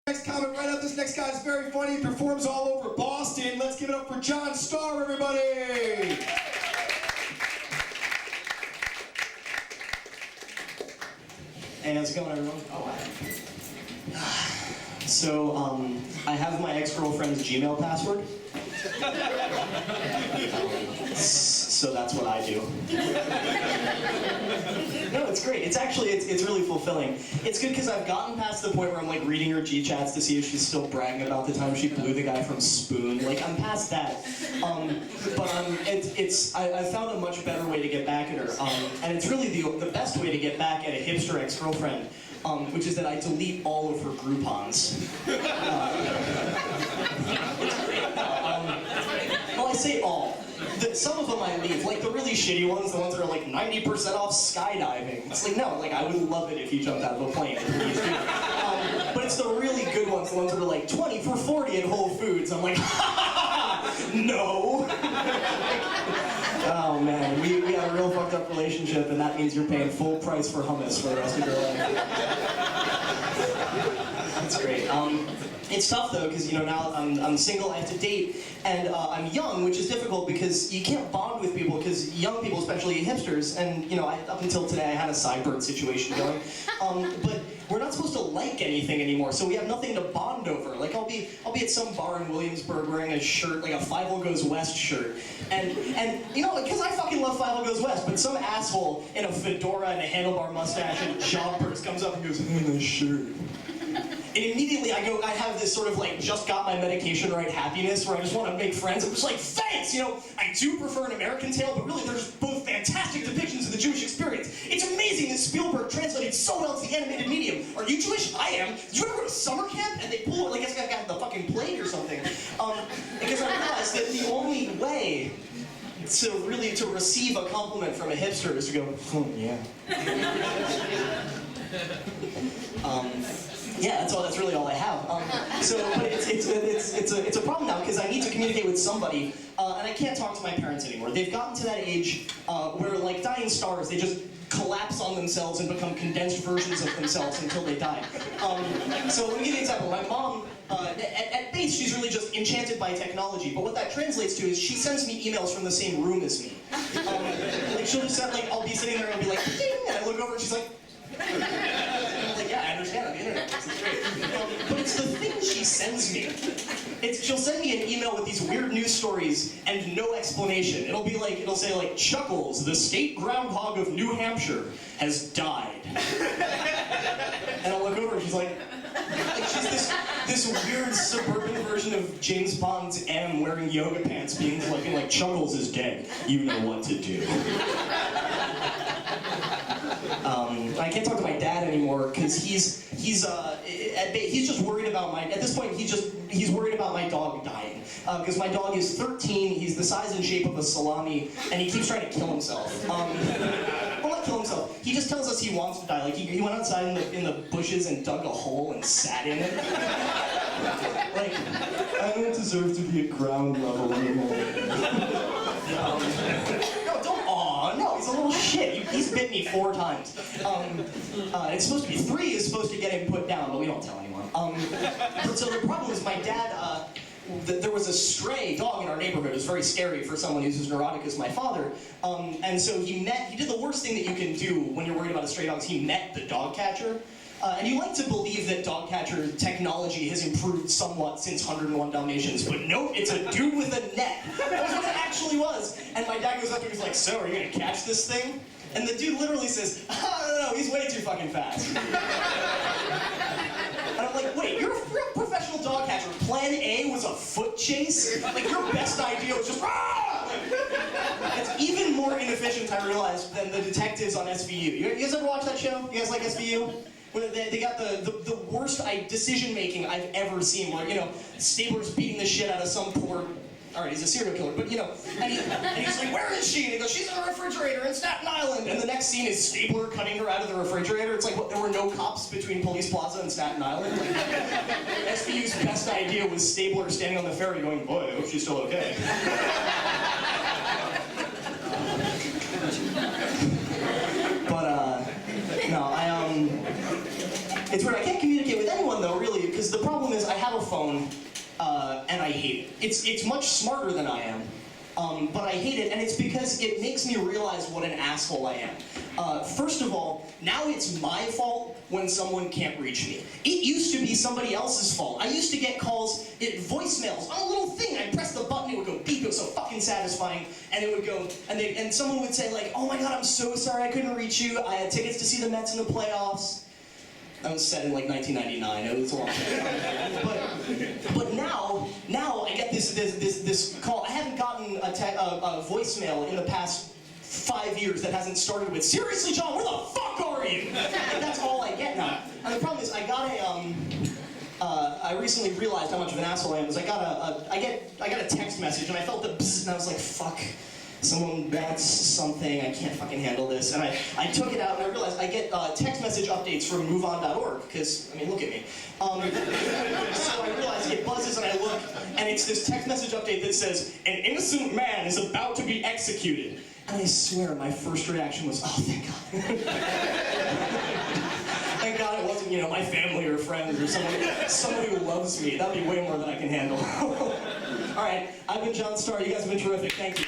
Next comment right up. This next guy's very funny. He performs all over Boston. Let's give it up for John Starr, everybody. Hey, how's it going, everyone? So, I have my ex-girlfriend's Gmail password. So that's what I do. No, it's great. It's actually, it's really fulfilling. It's good because I've gotten past the point where I'm like reading her G-chats to see if she's still bragging about the time she blew the guy from Spoon. Like, I'm past that. But I found a much better way to get back at her. And it's really the best way to get back at a hipster ex-girlfriend, which is that I delete all of her Groupons. Well, I say all. Some of them I leave, like the really shitty ones, the ones that are like 90% off skydiving. It's like, no, like I would love it if you jumped out of a plane. Please do. But it's the really good ones, the ones that are like 20 for 40 at Whole Foods. I'm like, no. Oh man, we have a real fucked up relationship, and that means you're paying full price for hummus for the rest of your life. That's great. It's tough though, because you know now I'm single, I have to date, and I'm young, which is difficult because you can't bond with people, because young people, especially hipsters, and you know up until today I had a Cyberg situation going, but we're not supposed to like anything anymore, so we have nothing to bond over. Like I'll be at some bar in Williamsburg wearing a shirt, like a 5 Goes West shirt, and you know, because I fucking love 5 Goes West, but some asshole in a fedora and a handlebar mustache and joggers comes up and goes, "Nice shirt." And immediately I have this sort of like just got my medication right happiness where I just want to make friends. I'm just like, thanks! You know, I do prefer an American Tale, but really there's both fantastic depictions of the Jewish experience. It's amazing that Spielberg translated so well to the animated medium. Are you Jewish? I am. Did you ever go to summer camp and they pull, like, I guess I got the fucking plague or something? Because I realized that the only way to receive a compliment from a hipster is to go, yeah. Yeah, that's really all I have. But it's a problem now because I need to communicate with somebody, and I can't talk to my parents anymore. They've gotten to that age where, like dying stars, they just collapse on themselves and become condensed versions of themselves until they die. So let me give you an example. My mom, at base, she's really just enchanted by technology. But what that translates to is she sends me emails from the same room as me. Like she'll just like I'll be sitting there and I'll be like, ding, and I look over and she's like. Yeah, I understand on the internet. This is great. But it's the things she sends me. She'll send me an email with these weird news stories and no explanation. It'll say like, Chuckles, the state groundhog of New Hampshire, has died. And I'll look over and she's like she's this weird suburban version of James Bond's M wearing yoga pants being like, Chuckles is dead. You know what to do. I can't talk to my dad anymore because he's just worried about at this point he's worried about my dog dying because my dog is 13. He's the size and shape of a salami, and he keeps trying to kill himself. Well, not kill himself. He just tells us he wants to die. Like he went outside in the bushes and dug a hole and sat in it. Like I don't deserve to be at ground level anymore. No, he's a little shit. He's bit me 4 times. It's supposed to be 3 is supposed to get him put down, but we don't tell anyone. So the problem is my dad, there was a stray dog in our neighborhood. It was very scary for someone who's as neurotic as my father. And so he did the worst thing that you can do when you're worried about a stray dog is he met the dog catcher. And you like to believe that dog catcher technology has improved somewhat since 101 Dalmatians, but nope, it's a dude with a net. That's what it actually was. And my dad goes up to him and he's like, so, are you gonna catch this thing? And the dude literally says, no, he's way too fucking fast. And I'm like, wait, you're a professional dog catcher. Plan A was a foot chase? Like, your best idea was just, rah! It's even more inefficient, I realized, than the detectives on SVU. You guys ever watch that show? You guys like SVU? Where they got the worst decision-making I've ever seen, where, you know, Stabler's beating the shit out of some poor, alright, he's a serial killer, but, you know, and he's like, where is she? And he goes, she's in the refrigerator in Staten Island. And the next scene is Stabler cutting her out of the refrigerator. It's like, what, there were no cops between Police Plaza and Staten Island? Like, SVU's best idea was Stabler standing on the ferry going, boy, I hope she's still okay. But, no, it's weird. I can't communicate with anyone though, really, because the problem is I have a phone, and I hate it. It's much smarter than I am, but I hate it, and it's because it makes me realize what an asshole I am. First of all, now it's my fault when someone can't reach me. It used to be somebody else's fault. I used to get calls, voicemails, on a little thing. I'd press the button, it would go beep, it was so fucking satisfying, and it would go, and someone would say like, oh my god, I'm so sorry I couldn't reach you, I had tickets to see the Mets in the playoffs. That was set in like 1999, it was a long time. But now I get this call. I haven't gotten a voicemail in the past 5 years that hasn't started with, seriously, John, where the fuck are you? Like, that's all I get now. And the problem is, I recently realized how much of an asshole I am. Is I got a text message and I felt the bzzz, and I was like, fuck. Someone wants something, I can't fucking handle this. And I took it out and I realized I get text message updates from moveon.org, because, I mean, look at me. So I realized it buzzes and I look, and it's this text message update that says, an innocent man is about to be executed. And I swear my first reaction was, oh, thank God. Thank God it wasn't, my family or friends or someone who loves me. That'd be way more than I can handle. All right, I've been John Starr. You guys have been terrific. Thank you.